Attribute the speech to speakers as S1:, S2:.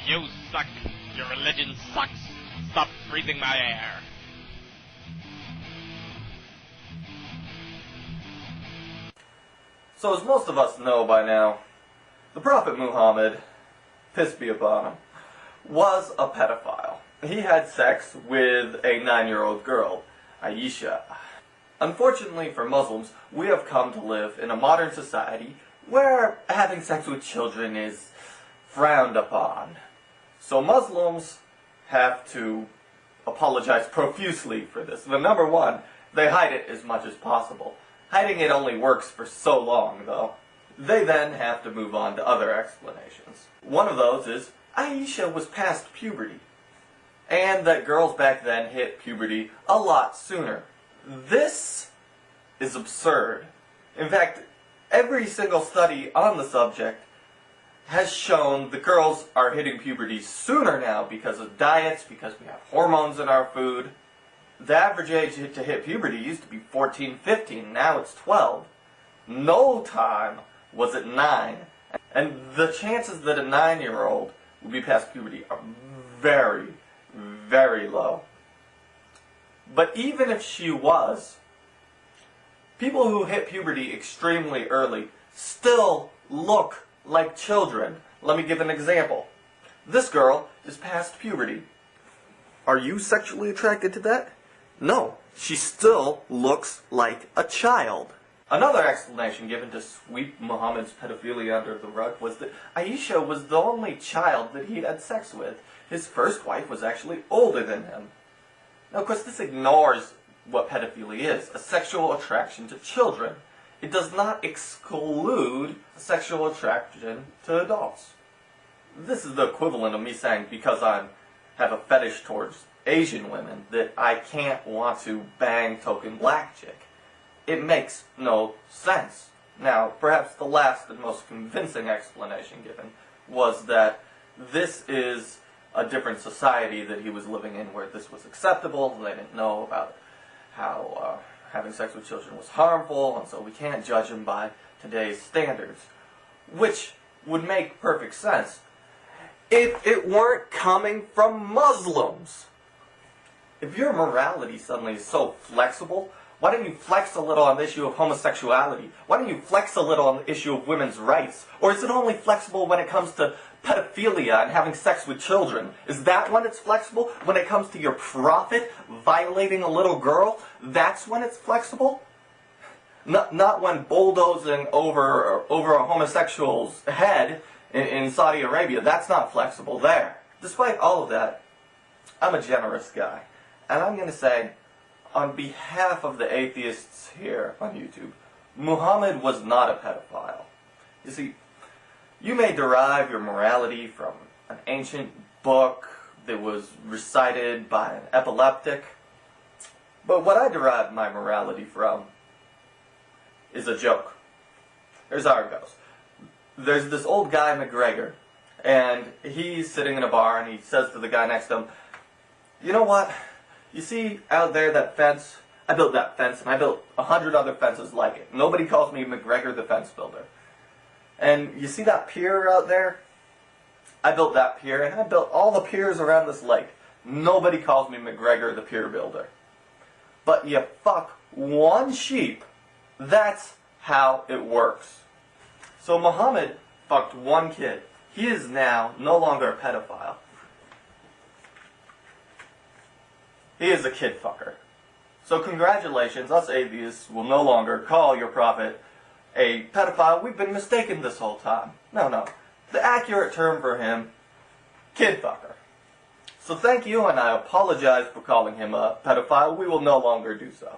S1: You suck. Your religion sucks. Stop breathing my air.
S2: So as most of us know by now, the Prophet Muhammad, peace be upon him, was a pedophile. He had sex with a 9-year-old girl, Aisha. Unfortunately for Muslims, we have come to live in a modern society where having sex with children is frowned upon. So Muslims have to apologize profusely for this. But number one, they hide it as much as possible. Hiding it only works for so long, though. They then have to move on to other explanations. One of those is Aisha was past puberty, and that girls back then hit puberty a lot sooner. This is absurd. In fact, every single study on the subject has shown the girls are hitting puberty sooner now because of diets, because we have hormones in our food. The average age to hit puberty used to be 14, 15, now it's 12. No time was at 9. And the chances that a 9-year-old will be past puberty are very, very low. But even if she was, people who hit puberty extremely early still look like children. Let me give an example. This girl is past puberty. Are you sexually attracted to that? No, she still looks like a child. Another explanation given to sweep Muhammad's pedophilia under the rug was that Aisha was the only child that he had sex with. His first wife was actually older than him. Now, of course, this ignores what pedophilia is, a sexual attraction to children. It does not exclude a sexual attraction to adults. This is the equivalent of me saying because I have a fetish towards Asian women that I can't want to bang token black chick. It makes no sense. Now, perhaps the last and most convincing explanation given was that this is a different society that he was living in where this was acceptable. They didn't know about how having sex with children was harmful, and so we can't judge him by today's standards. Which would make perfect sense if it weren't coming from Muslims. If your morality suddenly is so flexible, why don't you flex a little on the issue of homosexuality? Why don't you flex a little on the issue of women's rights? Or is it only flexible when it comes to pedophilia and having sex with children? Is that when it's flexible? When it comes to your prophet violating a little girl? That's when it's flexible? Not when bulldozing over a homosexual's head in Saudi Arabia. That's not flexible there. Despite all of that, I'm a generous guy. And I'm going to say, on behalf of the atheists here on YouTube, Muhammad was not a pedophile. You see, you may derive your morality from an ancient book that was recited by an epileptic, but what I derive my morality from is a joke. Here's how it goes. There's this old guy, McGregor, and he's sitting in a bar and he says to the guy next to him, "You know what? You see out there that fence? I built that fence and I built 100 other fences like it. Nobody calls me McGregor the fence builder. And you see that pier out there? I built that pier and I built all the piers around this lake. Nobody calls me McGregor the pier builder. But you fuck one sheep, that's how it works." So Muhammad fucked one kid. He is now no longer a pedophile. He is a kid fucker. So congratulations, us atheists will no longer call your prophet a pedophile. We've been mistaken this whole time. No. The accurate term for him, kid fucker. So thank you, and I apologize for calling him a pedophile. We will no longer do so.